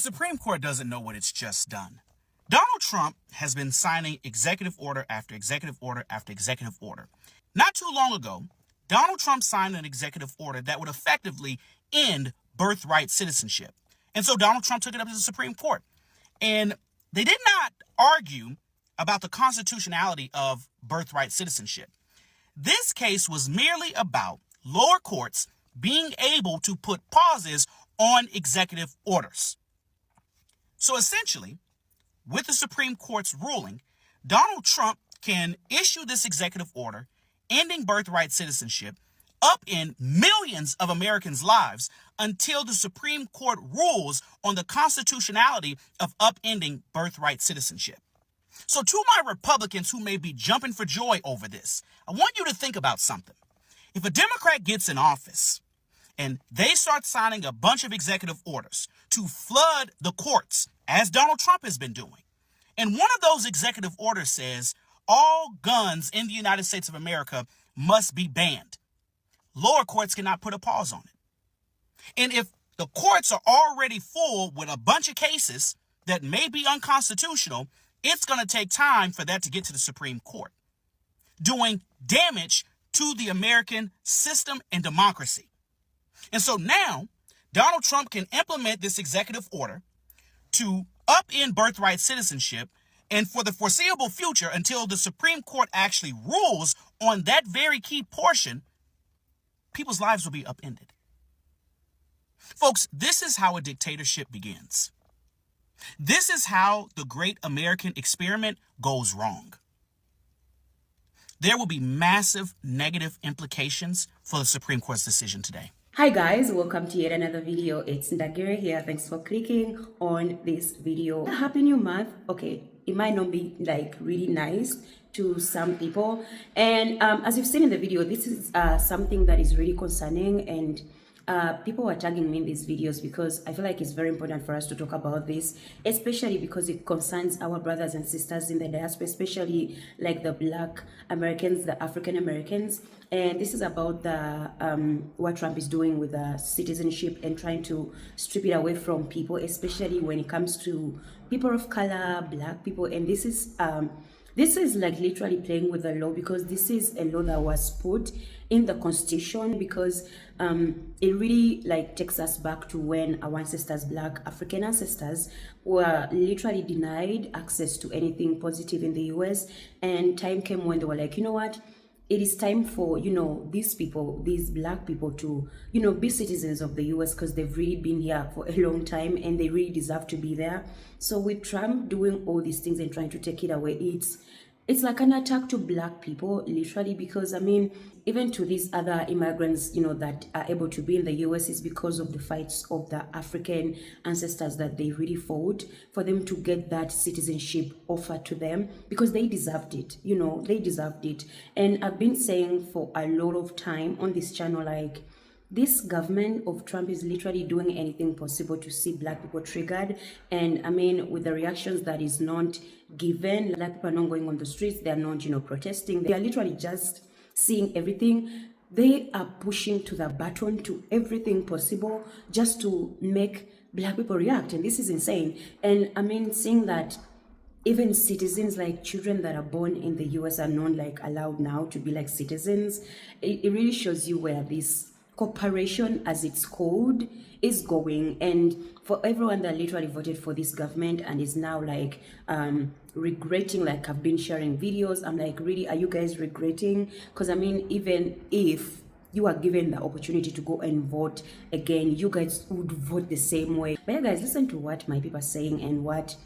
Supreme Court doesn't know what it's just done. Donald Trump has been signing executive order after executive order after executive order. Not too long ago, Donald Trump signed an executive order that would effectively end birthright citizenship. And so Donald Trump took it up to the Supreme Court. And they did not argue about the constitutionality of birthright citizenship. This case was merely about lower courts being able to put pauses on executive orders. So essentially, with the Supreme Court's ruling, Donald Trump can issue this executive order ending birthright citizenship, upend millions of Americans' lives until the Supreme Court rules on the constitutionality of upending birthright citizenship. So to my Republicans who may be jumping for joy over this, I want you to think about something. If a Democrat gets in office and they start signing a bunch of executive orders to flood the courts, as Donald Trump has been doing, and one of those executive orders says all guns in the United States of America must be banned, lower courts cannot put a pause on it. And if the courts are already full with a bunch of cases that may be unconstitutional, it's going to take time for that to get to the Supreme Court, doing damage to the American system and democracy. And so now Donald Trump can implement this executive order to upend birthright citizenship, and for the foreseeable future, until the Supreme Court actually rules on that very key portion, people's lives will be upended. Folks, this is how a dictatorship begins. This is how the great American experiment goes wrong. There will be massive negative implications for the Supreme Court's decision today. Hi guys, welcome to yet another video. It's Ndagire here. Thanks for clicking on this video. Happy new month. Okay, it might not be like really nice to some people, and as you've seen in the video, this is something that is really concerning, and people are tagging me in these videos because I feel like it's very important for us to talk about this, especially because it concerns our brothers and sisters in the diaspora, especially like the Black Americans, the African Americans. And this is about the what Trump is doing with the citizenship and trying to strip it away from people, especially when it comes to people of color, Black people. And this is like literally playing with the law, because this is a law that was put in the Constitution, because it really like takes us back to when our ancestors, Black African ancestors, were literally denied access to anything positive in the US. And time came when they were like, you know what? It is time for, these people, these Black people to, be citizens of the US, because they've really been here for a long time and they really deserve to be there. So with Trump doing all these things and trying to take it away, it's like an attack to Black people, literally, because even to these other immigrants, that are able to be in the US, is because of the fights of the African ancestors that they really fought for them to get that citizenship offered to them, because they deserved it, they deserved it. And I've been saying for a lot of time on this channel, like, this government of Trump is literally doing anything possible to see Black people triggered. And with the reactions that is not given, Black people are not going on the streets, they're not, protesting. They are literally just seeing everything. They are pushing to the button to everything possible just to make Black people react. And this is insane. And seeing that even citizens, like children that are born in the US, are not like allowed now to be like citizens, it really shows you where this cooperation, as it's called, is going. And for everyone that literally voted for this government and is now like regretting, like I've been sharing videos, I'm like, really, are you guys regretting? Because even if you are given the opportunity to go and vote again, you guys would vote the same way. But yeah, guys, listen to what my people are saying and what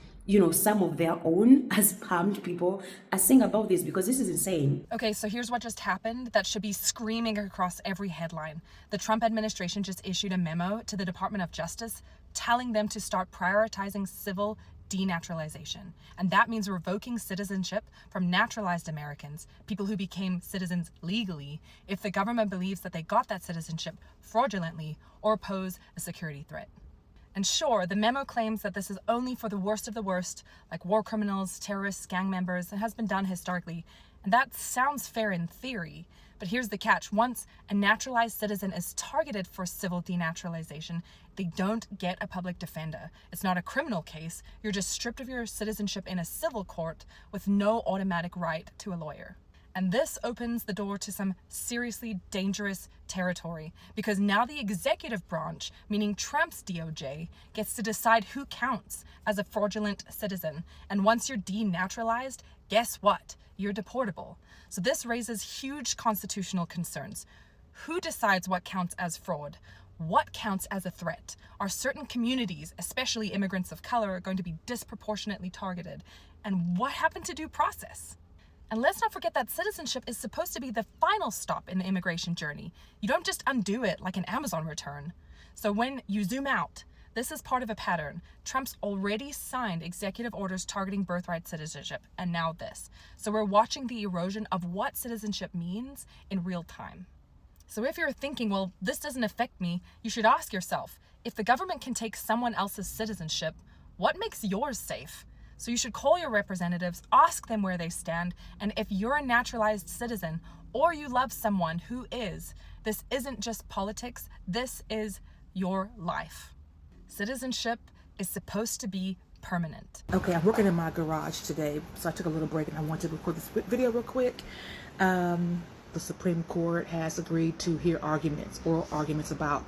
some of their own as harmed people are saying about this, because this is insane. Okay, so here's what just happened that should be screaming across every headline. The Trump administration just issued a memo to the Department of Justice telling them to start prioritizing civil denaturalization. And that means revoking citizenship from naturalized Americans, people who became citizens legally, if the government believes that they got that citizenship fraudulently or pose a security threat. And sure, the memo claims that this is only for the worst of the worst, like war criminals, terrorists, gang members. It has been done historically. And that sounds fair in theory, but here's the catch. Once a naturalized citizen is targeted for civil denaturalization, they don't get a public defender. It's not a criminal case. You're just stripped of your citizenship in a civil court with no automatic right to a lawyer. And this opens the door to some seriously dangerous territory, because now the executive branch, meaning Trump's DOJ, gets to decide who counts as a fraudulent citizen. And once you're denaturalized, guess what? You're deportable. So this raises huge constitutional concerns. Who decides what counts as fraud? What counts as a threat? Are certain communities, especially immigrants of color, going to be disproportionately targeted? And what happened to due process? And let's not forget that citizenship is supposed to be the final stop in the immigration journey. You don't just undo it like an Amazon return. So when you zoom out, this is part of a pattern. Trump's already signed executive orders targeting birthright citizenship, and now this. So we're watching the erosion of what citizenship means in real time. So if you're thinking, well, this doesn't affect me, you should ask yourself, if the government can take someone else's citizenship, what makes yours safe? So you should call your representatives, ask them where they stand, and if you're a naturalized citizen or you love someone who is, this isn't just politics, this is your life. Citizenship is supposed to be permanent. Okay, I'm working in my garage today, so I took a little break and I wanted to record this video real quick. The Supreme Court has agreed to hear oral arguments about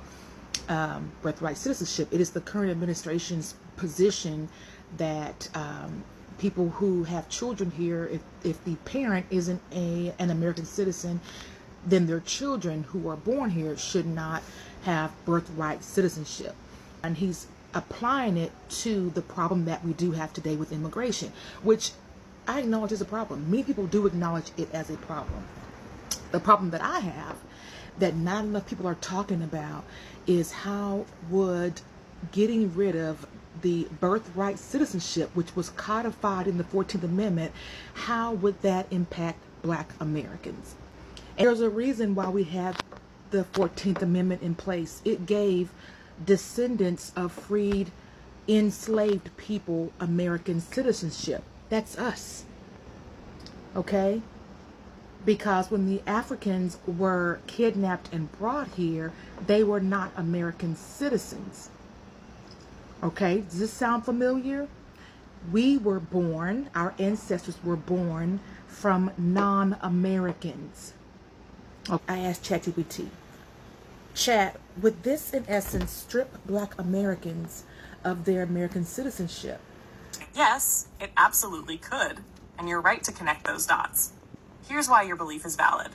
birthright citizenship. It is the current administration's position that people who have children here, if the parent isn't an American citizen, then their children who are born here should not have birthright citizenship. And he's applying it to the problem that we do have today with immigration, which I acknowledge is a problem. Many people do acknowledge it as a problem. The problem that I have, that not enough people are talking about, is how would getting rid of the birthright citizenship, which was codified in the 14th Amendment, how would that impact Black Americans? And there's a reason why we have the 14th Amendment in place. It gave descendants of freed, enslaved people American citizenship. That's us. Okay? Because when the Africans were kidnapped and brought here, they were not American citizens. Okay, does this sound familiar? We were born, our ancestors were born from non-Americans. Okay. I asked ChatGPT, Chat, would this in essence strip Black Americans of their American citizenship? Yes, it absolutely could, and you're right to connect those dots. Here's why your belief is valid.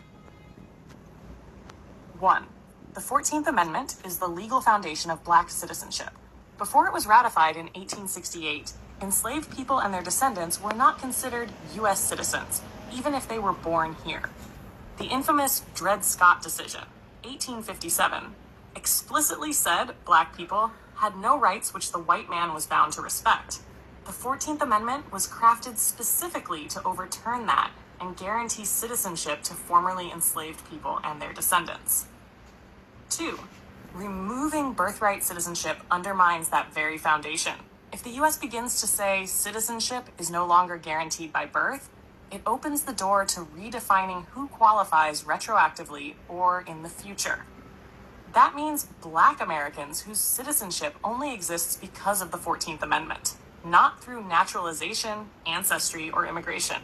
1. The 14th Amendment is the legal foundation of Black citizenship. Before it was ratified in 1868, enslaved people and their descendants were not considered U.S. citizens, even if they were born here. The infamous Dred Scott decision, 1857, explicitly said Black people had no rights which the white man was bound to respect. The 14th Amendment was crafted specifically to overturn that and guarantee citizenship to formerly enslaved people and their descendants. 2. Removing birthright citizenship undermines that very foundation. If the U.S. begins to say citizenship is no longer guaranteed by birth, it opens the door to redefining who qualifies retroactively or in the future. That means Black Americans whose citizenship only exists because of the 14th Amendment, not through naturalization, ancestry, or immigration,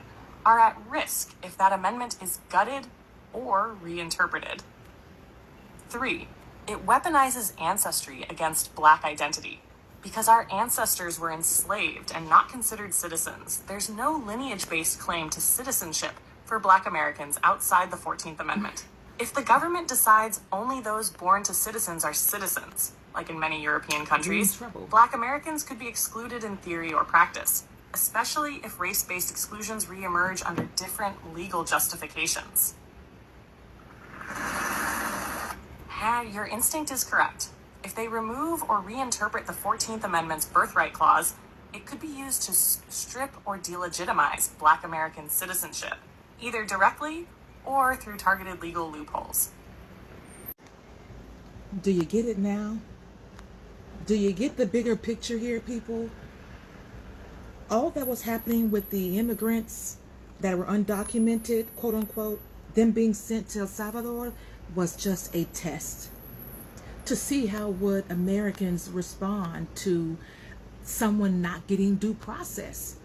are at risk if that amendment is gutted or reinterpreted. 3. It weaponizes ancestry against Black identity. Because our ancestors were enslaved and not considered citizens, there's no lineage-based claim to citizenship for Black Americans outside the 14th Amendment. If the government decides only those born to citizens are citizens, like in many European countries, Black Americans could be excluded in theory or practice, especially if race-based exclusions reemerge under different legal justifications. Your instinct is correct. If they remove or reinterpret the 14th Amendment's birthright clause, it could be used to strip or delegitimize Black American citizenship, either directly or through targeted legal loopholes. Do you get it now? Do you get the bigger picture here, people? All that was happening with the immigrants that were undocumented, quote unquote, them being sent to El Salvador was just a test to see how would Americans respond to someone not getting due process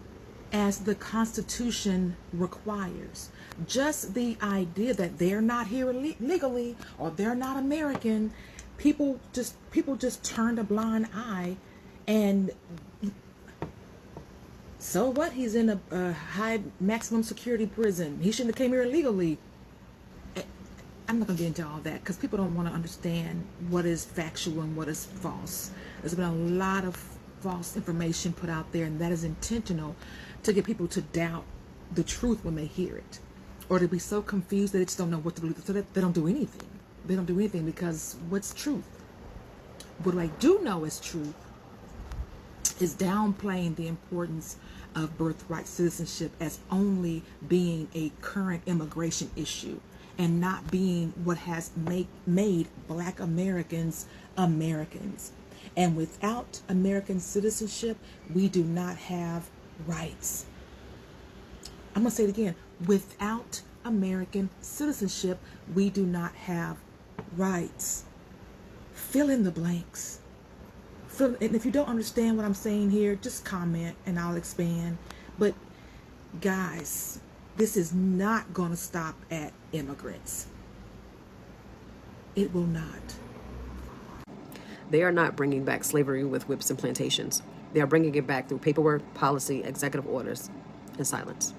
as the Constitution requires. Just the idea that they're not here legally or they're not American, people just turned a blind eye. And so what? He's in a high maximum security prison. He shouldn't have came here illegally. I'm not going to get into all that because people don't want to understand what is factual and what is false. There's been a lot of false information put out there, and that is intentional to get people to doubt the truth when they hear it, or to be so confused that they just don't know what to believe, so that they don't do anything. They don't do anything because what's truth? What I do know is truth is downplaying the importance of birthright citizenship as only being a current immigration issue and not being what has made Black Americans Americans. And without American citizenship, we do not have rights. I'm going to say it again. Without American citizenship, we do not have rights. Fill in the blanks. And if you don't understand what I'm saying here, just comment and I'll expand. But guys, this is not going to stop at immigrants. It will not. They are not bringing back slavery with whips and plantations. They are bringing it back through paperwork, policy, executive orders, and silence.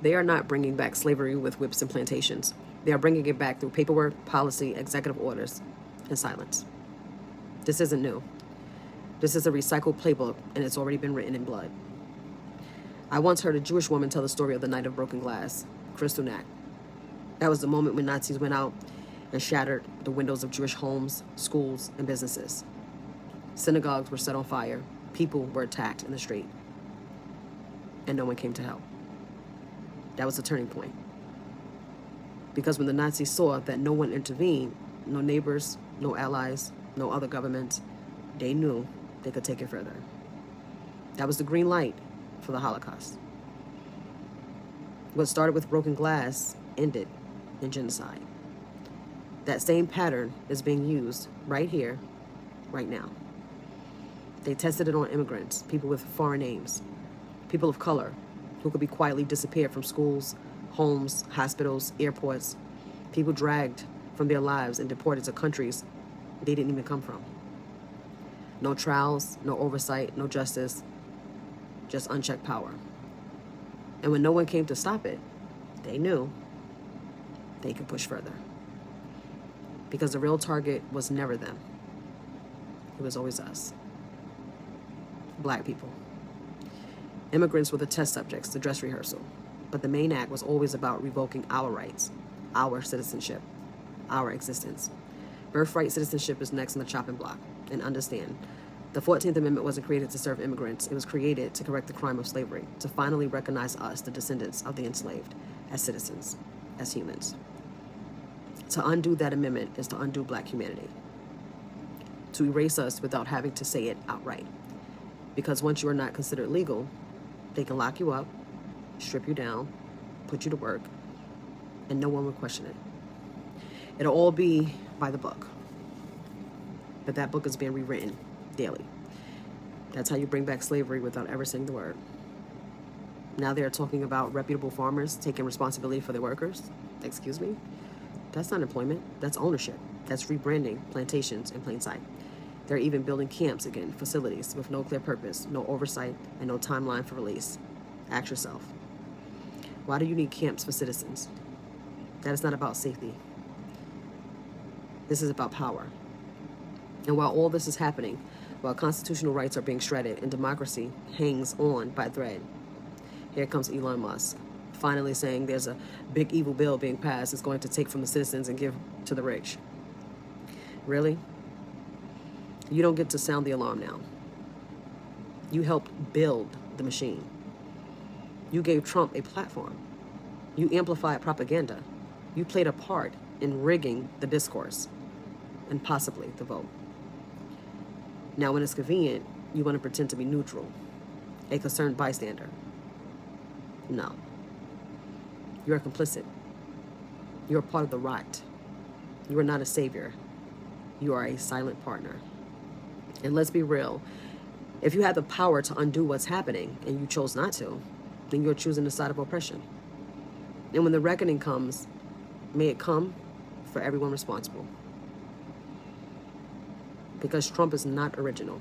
They are not bringing back slavery with whips and plantations. They are bringing it back through paperwork, policy, executive orders, and silence. This isn't new. This is a recycled playbook, and it's already been written in blood. I once heard a Jewish woman tell the story of the night of broken glass, Kristallnacht. That was the moment when Nazis went out and shattered the windows of Jewish homes, schools, and businesses. Synagogues were set on fire. People were attacked in the street. And no one came to help. That was a turning point. Because when the Nazis saw that no one intervened, no neighbors, no allies, no other governments, they knew they could take it further. That was the green light for the Holocaust. What started with broken glass ended in genocide. That same pattern is being used right here, right now. They tested it on immigrants, people with foreign names, people of color who could be quietly disappeared from schools, homes, hospitals, airports, people dragged from their lives and deported to countries they didn't even come from. No trials, no oversight, no justice, just unchecked power. And when no one came to stop it, they knew they could push further. Because the real target was never them. It was always us. Black people. Immigrants were the test subjects, the dress rehearsal. But the main act was always about revoking our rights, our citizenship, our existence. Birthright citizenship is next on the chopping block. And understand, the 14th Amendment wasn't created to serve immigrants. It was created to correct the crime of slavery, to finally recognize us, the descendants of the enslaved, as citizens, as humans. To undo that amendment is to undo Black humanity. To erase us without having to say it outright. Because once you are not considered legal, they can lock you up, strip you down, put you to work, and no one will question it. It'll all be by the book. But that book is being rewritten daily. That's how you bring back slavery without ever saying the word. Now they're talking about reputable farmers taking responsibility for their workers. Excuse me? That's not employment. That's ownership. That's rebranding plantations in plain sight. They're even building camps again, facilities with no clear purpose, no oversight, and no timeline for release. Ask yourself, why do you need camps for citizens? That is not about safety. This is about power. And while all this is happening, while constitutional rights are being shredded and democracy hangs on by a thread, here comes Elon Musk, finally saying there's a big evil bill being passed that's going to take from the citizens and give to the rich. Really? You don't get to sound the alarm now. You helped build the machine. You gave Trump a platform. You amplified propaganda. You played a part in rigging the discourse and possibly the vote. Now, when it's convenient, you want to pretend to be neutral, a concerned bystander. No. You are complicit. You are part of the rot. You are not a savior. You are a silent partner. And let's be real. If you had the power to undo what's happening and you chose not to, then you're choosing the side of oppression. And when the reckoning comes, may it come for everyone responsible. Because Trump is not original.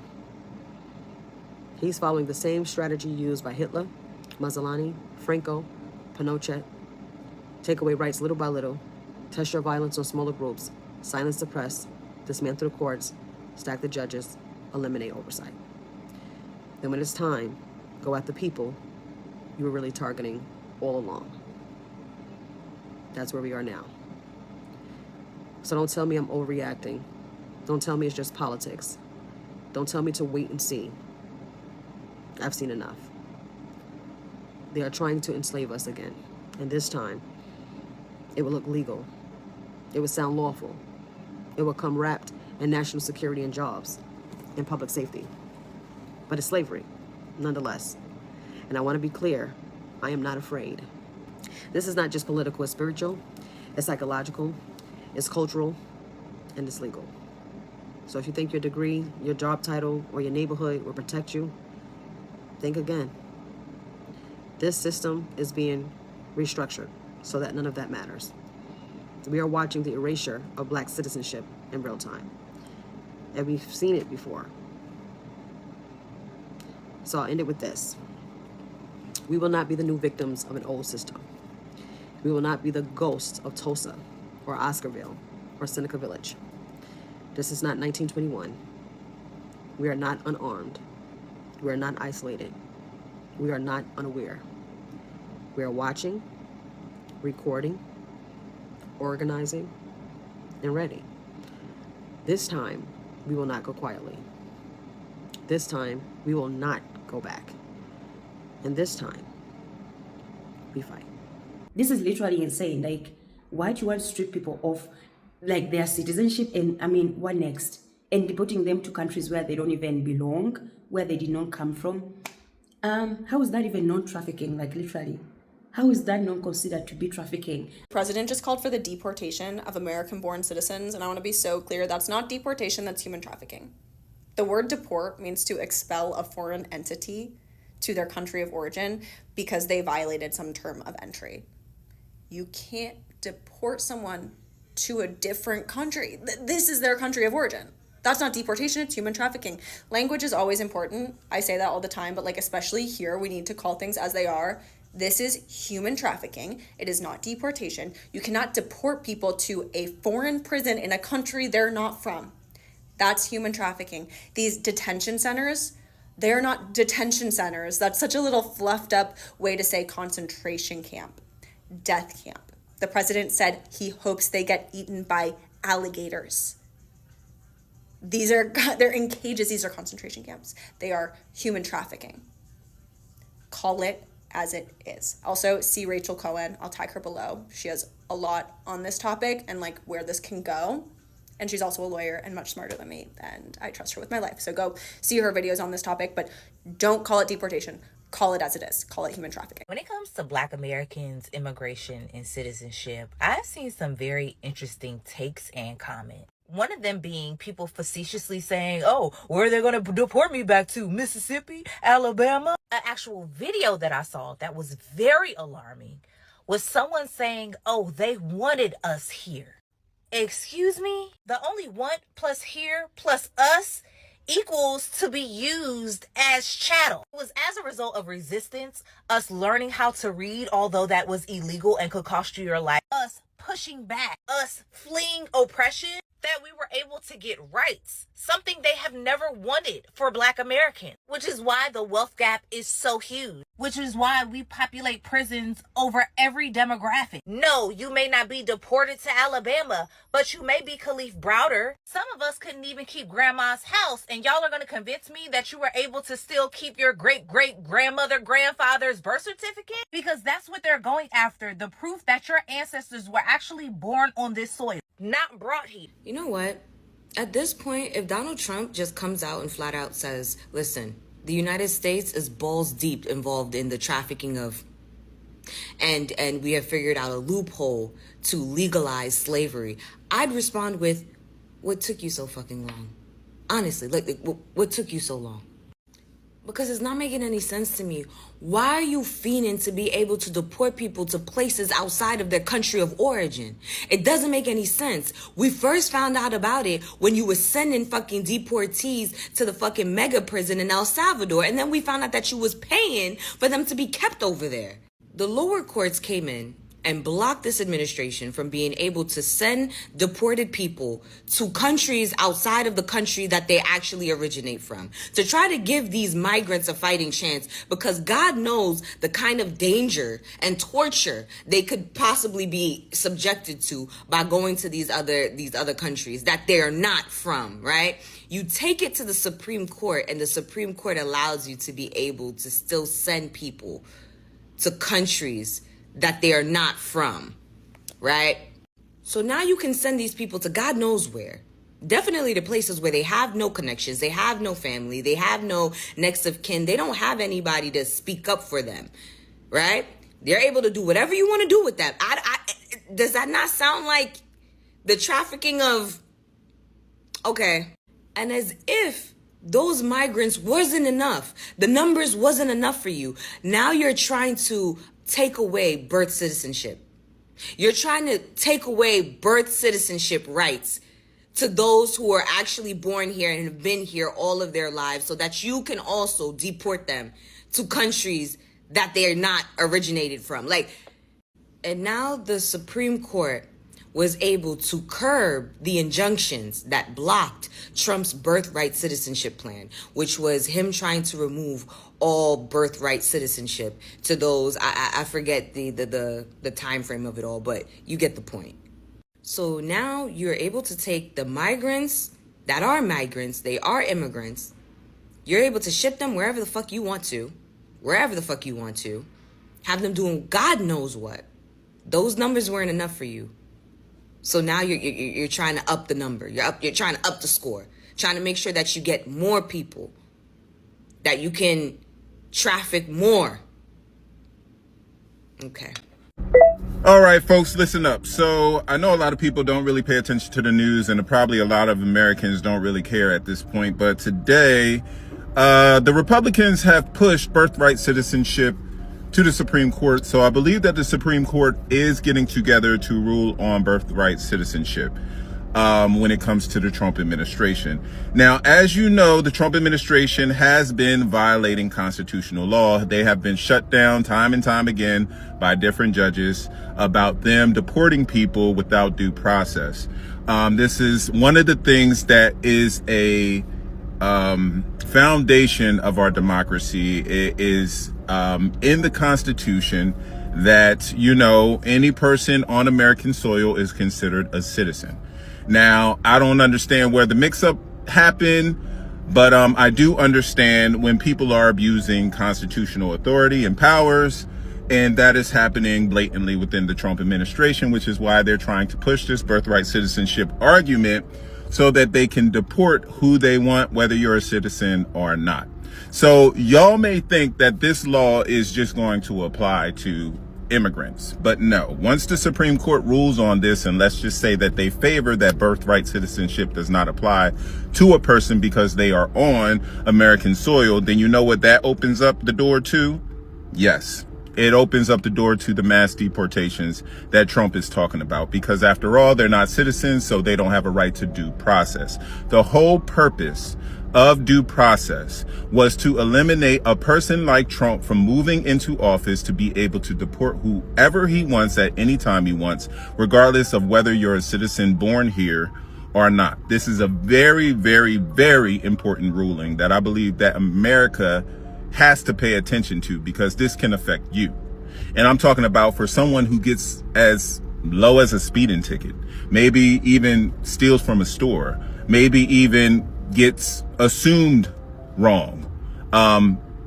He's following the same strategy used by Hitler, Mussolini, Franco, Pinochet. Take away rights little by little, test your violence on smaller groups, silence the press, dismantle the courts, stack the judges, eliminate oversight. Then when it's time, go at the people you were really targeting all along. That's where we are now. So don't tell me I'm overreacting. Don't tell me it's just politics. Don't tell me to wait and see. I've seen enough. They are trying to enslave us again. And this time, it will look legal. It will sound lawful. It will come wrapped in national security and jobs and public safety. But it's slavery, nonetheless. And I want to be clear, I am not afraid. This is not just political, it's spiritual, it's psychological, it's cultural, and it's legal. So if you think your degree, your job title, or your neighborhood will protect you, think again. This system is being restructured so that none of that matters. We are watching the erasure of Black citizenship in real time. And we've seen it before. So I'll end it with this. We will not be the new victims of an old system. We will not be the ghosts of Tulsa or Oscarville or Seneca Village. This is not 1921. We are not unarmed. We are not isolated. We are not unaware. We are watching, recording, organizing, and ready. This time, we will not go quietly. This time, we will not go back. And this time, we fight. This is literally insane. Like, why do you want to strip people of like their citizenship? And I mean, what next? And deporting them to countries where they don't even belong, where they did not come from. How is that even non-trafficking? Like, literally, how is that not considered to be trafficking? The president just called for the deportation of American-born citizens, and I want to be so clear, that's not deportation, that's human trafficking. The word deport means to expel a foreign entity to their country of origin because they violated some term of entry. You can't deport someone to a different country. This is their country of origin. That's not deportation, it's human trafficking. Language is always important. I say that all the time, but like especially here, we need to call things as they are. This is human trafficking. It is not deportation. You cannot deport people to a foreign prison in a country they're not from. That's human trafficking. These detention centers, they're not detention centers. That's such a little fluffed up way to say concentration camp, death camp. The president said he hopes they get eaten by alligators. They're in cages. These are concentration camps. They are human trafficking. Call it as it is. Also, see Rachel Cohen. I'll tag her below. She has a lot on this topic and like where this can go. And she's also a lawyer and much smarter than me, and I trust her with my life. So go see her videos on this topic, but don't call it deportation. Call it as it is. Call it human trafficking. When it comes to Black Americans, immigration, and citizenship, I've seen some very interesting takes and comments. One of them being people facetiously saying, oh, where are they going to deport me back to? Mississippi? Alabama? An actual video that I saw that was very alarming was someone saying, oh, they wanted us here. Excuse me? The only want plus here plus us equals to be used as chattel. It was as a result of resistance, us learning how to read, although that was illegal and could cost you your life, us pushing back, us fleeing oppression, that we were able to get rights, something they have never wanted for Black Americans, which is why the wealth gap is so huge, which is why we populate prisons over every demographic. No, you may not be deported to Alabama, but you may be Khalif Browder. Some of us couldn't even keep grandma's house, and y'all are going to convince me that you were able to still keep your great-great-grandmother-grandfather's birth certificate? Because that's what they're going after, the proof that your ancestors were actually born on this soil, not brought here. You know what? At this point, if Donald Trump just comes out and flat out says, listen, the United States is balls deep involved in the trafficking of and we have figured out a loophole to legalize slavery, I'd respond with, what took you so fucking long? Honestly, like what took you so long? Because it's not making any sense to me. Why are you fiending to be able to deport people to places outside of their country of origin? It doesn't make any sense. We first found out about it when you were sending fucking deportees to the fucking mega prison in El Salvador. And then we found out that you was paying for them to be kept over there. The lower courts came in and blocked this administration from being able to send deported people to countries outside of the country that they actually originate from, to try to give these migrants a fighting chance, because God knows the kind of danger and torture they could possibly be subjected to by going to these other countries that they're not from, right? You take it to the Supreme Court, and the Supreme Court allows you to be able to still send people to countries that they are not from, right? So now you can send these people to God knows where. Definitely to places where they have no connections, they have no family, they have no next of kin, they don't have anybody to speak up for them, right? They're able to do whatever you want to do with them. Does that not sound like the trafficking of, okay? And as if those migrants wasn't enough, the numbers wasn't enough for you, now you're trying to take away birth citizenship. You're trying to take away birth citizenship rights to those who are actually born here and have been here all of their lives, so that you can also deport them to countries that they're not originated from. And now the Supreme Court was able to curb the injunctions that blocked Trump's birthright citizenship plan, which was him trying to remove all birthright citizenship to those, I forget the time frame of it all, but you get the point. So now you're able to take the migrants that are migrants, they are immigrants, you're able to ship them wherever the fuck you want to, have them doing God knows what. Those numbers weren't enough for you. So now you're trying to up the number. You're trying to up the score, trying to make sure that you get more people, that you can traffic more. Okay. All right, folks, listen up. So I know a lot of people don't really pay attention to the news, and probably a lot of Americans don't really care at this point. But today, the Republicans have pushed birthright citizenship to the Supreme Court. So I believe that the Supreme Court is getting together to rule on birthright citizenship when it comes to the Trump administration. Now, as you know, the Trump administration has been violating constitutional law. They have been shut down time and time again by different judges about them deporting people without due process. This is one of the things that is a foundation of our democracy. It is in the Constitution that, you know, any person on American soil is considered a citizen. Now, I don't understand where the mix-up happened, but I do understand when people are abusing constitutional authority and powers, and that is happening blatantly within the Trump administration, which is why they're trying to push this birthright citizenship argument so that they can deport who they want, whether you're a citizen or not. So y'all may think that this law is just going to apply to immigrants, but no. Once the Supreme Court rules on this, and let's just say that they favor that birthright citizenship does not apply to a person because they are on American soil, then you know what that opens up the door to? Yes. It opens up the door to the mass deportations that Trump is talking about, because after all, they're not citizens, so they don't have a right to due process. The whole purpose of due process was to eliminate a person like Trump from moving into office to be able to deport whoever he wants at any time he wants, regardless of whether you're a citizen born here or not. This is a very, very, very important ruling that I believe that America has to pay attention to, because this can affect you. And I'm talking about for someone who gets as low as a speeding ticket, maybe even steals from a store, maybe even gets assumed wrong.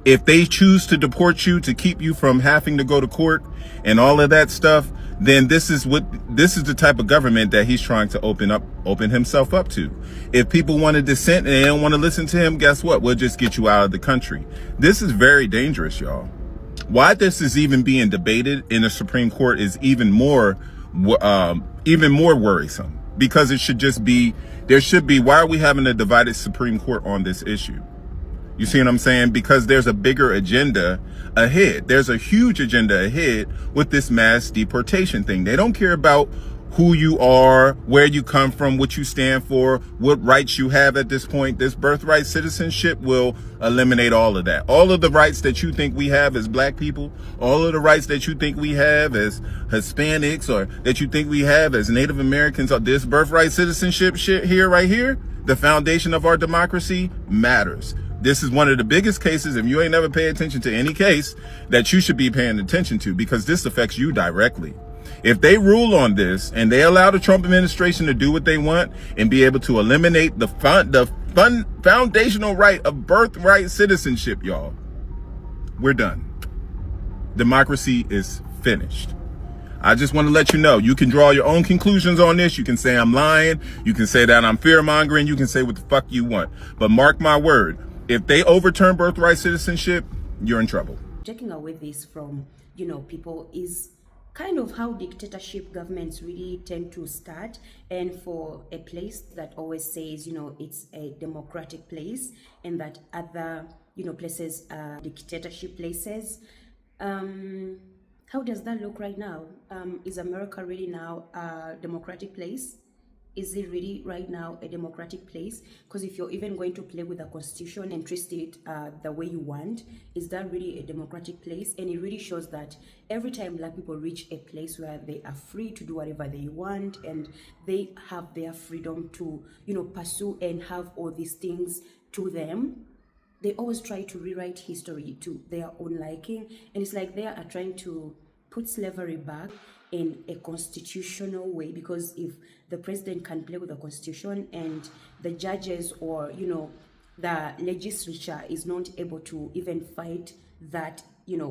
If they choose to deport you to keep you from having to go to court and all of that stuff, then this is the type of government that he's trying to open himself up to. If people want to dissent and they don't want to listen to him, guess what? We'll just get you out of the country. This is very dangerous, y'all. Why this is even being debated in the Supreme Court is even more worrisome, because it should just be, why are we having a divided Supreme Court on this issue? You see what I'm saying? Because there's a bigger agenda ahead. There's a huge agenda ahead with this mass deportation thing. They don't care about who you are, where you come from, what you stand for, what rights you have at this point. This birthright citizenship will eliminate all of that. All of the rights that you think we have as black people, all of the rights that you think we have as Hispanics, or that you think we have as Native Americans, or this birthright citizenship shit here, right here, the foundation of our democracy, matters. This is one of the biggest cases, if you ain't never paid attention to any case, that you should be paying attention to, because this affects you directly. If they rule on this and they allow the Trump administration to do what they want and be able to eliminate the foundational right of birthright citizenship, y'all, we're done. Democracy is finished. I just want to let you know, you can draw your own conclusions on this. You can say I'm lying. You can say that I'm fear-mongering. You can say what the fuck you want. But mark my word, if they overturn birthright citizenship, you're in trouble. Taking away this from, people is kind of how dictatorship governments really tend to start. And for a place that always says, it's a democratic place, and that other, places are dictatorship places. How does that look right now? Is America really now a democratic place? Is it really right now a democratic place? Because if you're even going to play with the constitution and twist it the way you want, is that really a democratic place? And it really shows that every time black people reach a place where they are free to do whatever they want, and they have their freedom to, pursue and have all these things to them, they always try to rewrite history to their own liking. And it's like they are trying to put slavery back in a constitutional way, because if the president can play with the constitution and the judges or the legislature is not able to even fight that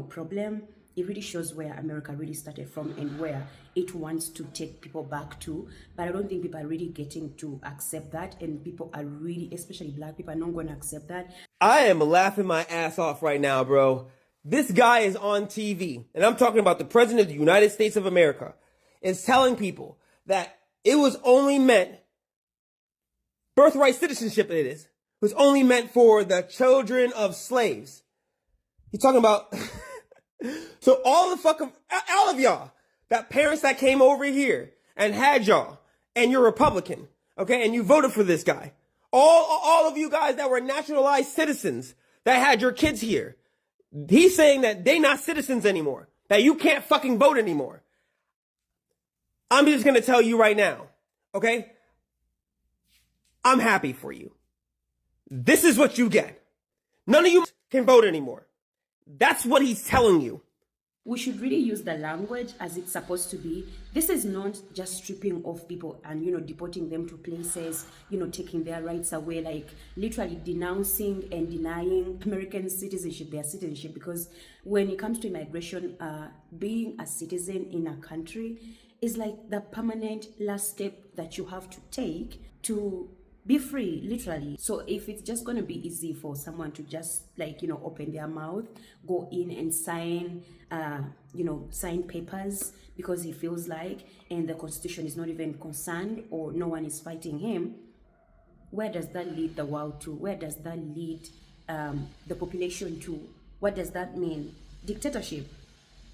problem, it really shows where America really started from and where it wants to take people back to. But I don't think people are really getting to accept that, and people are really, especially black people, are not going to accept that. I am laughing my ass off right now, bro. This guy is on TV, and I'm talking about the President of the United States of America, is telling people that it was only meant, birthright citizenship was only meant for the children of slaves. He's talking about, so all of y'all, that parents that came over here and had y'all, and you're Republican, okay, and you voted for this guy. All of you guys that were naturalized citizens that had your kids here, he's saying that they not citizens anymore, that you can't fucking vote anymore. I'm just going to tell you right now, okay? I'm happy for you. This is what you get. None of you can vote anymore. That's what he's telling you. We should really use the language as it's supposed to be. This is not just stripping off people and, deporting them to places, taking their rights away, like literally denouncing and denying American citizenship, their citizenship. Because when it comes to immigration, being a citizen in a country is like the permanent last step that you have to take to be free, literally. So if it's just going to be easy for someone to just open their mouth, go in and sign, sign papers because he feels like, and the constitution is not even concerned or no one is fighting him, where does that lead the world to? Where does that lead the population to? What does that mean? Dictatorship.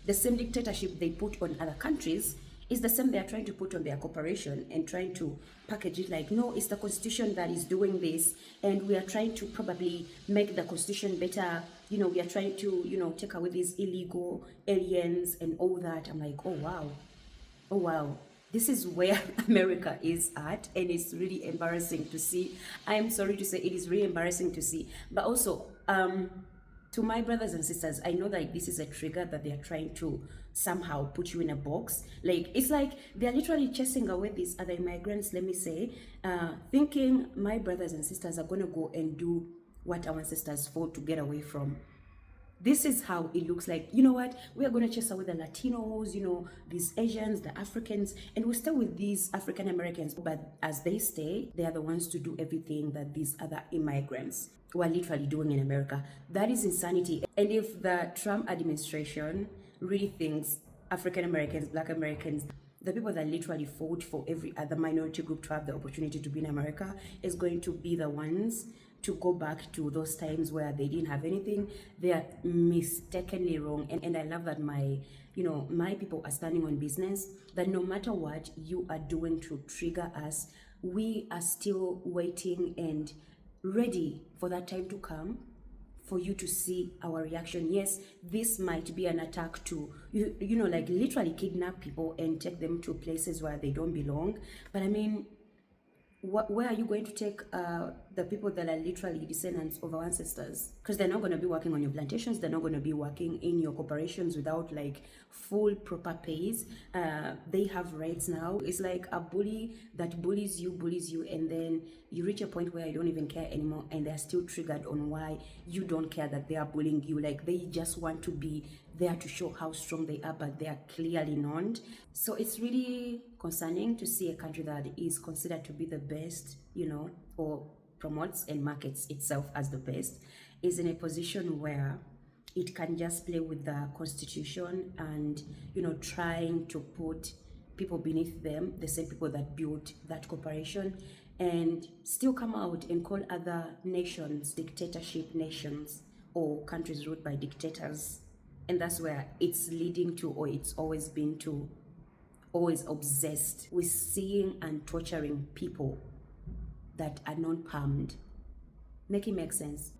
The same dictatorship they put on other countries is the same they are trying to put on their corporation and trying to package it like, no, it's the constitution that is doing this, and we are trying to probably make the constitution better. We are trying to, take away these illegal aliens and all that. I'm like, oh wow. This is where America is at, and it's really embarrassing to see. I am sorry to say, it is really embarrassing to see. But also, to my brothers and sisters, I know that this is a trigger that they are trying to somehow put you in a box. Like, it's like they're literally chasing away these other immigrants, let me say, thinking my brothers and sisters are going to go and do what our ancestors fought to get away from. This is how it looks like. You know what? We are going to chase away the Latinos, you know, these Asians, the Africans, and we stay with these African Americans. But as they stay, they are the ones to do everything that these other immigrants who are literally doing in America. That is insanity. And if the Trump administration really thinks African Americans, Black Americans, the people that literally fought for every other minority group to have the opportunity to be in America is going to be the ones to go back to those times where they didn't have anything, they are mistakenly wrong. And I love that my people are standing on business, that no matter what you are doing to trigger us, we are still waiting and ready for that time to come for you to see our reaction. Yes, this might be an attack to, like literally kidnap people and take them to places where they don't belong. But I mean, where are you going to take the people that are literally descendants of our ancestors? Because they're not going to be working on your plantations, they're not going to be working in your corporations without like full proper pays. They have rights now. It's like a bully that bullies you, and then you reach a point where you don't even care anymore, and they're still triggered on why you don't care that they are bullying you. Like they just want to be there to show how strong they are, but they are clearly not. So it's really concerning to see a country that is considered to be the best, or promotes and markets itself as the best, is in a position where it can just play with the constitution and, trying to put people beneath them, the same people that built that corporation, and still come out and call other nations dictatorship nations or countries ruled by dictators. And that's where it's leading to, or it's always been to, always obsessed with seeing and torturing people that are non-harmed. Make it make sense.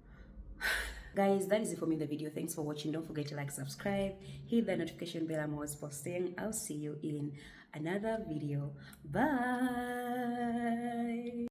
Guys, that is it for me in the video. Thanks for watching. Don't forget to like, subscribe, hit the notification bell. I'm always posting. I'll see you in another video. Bye.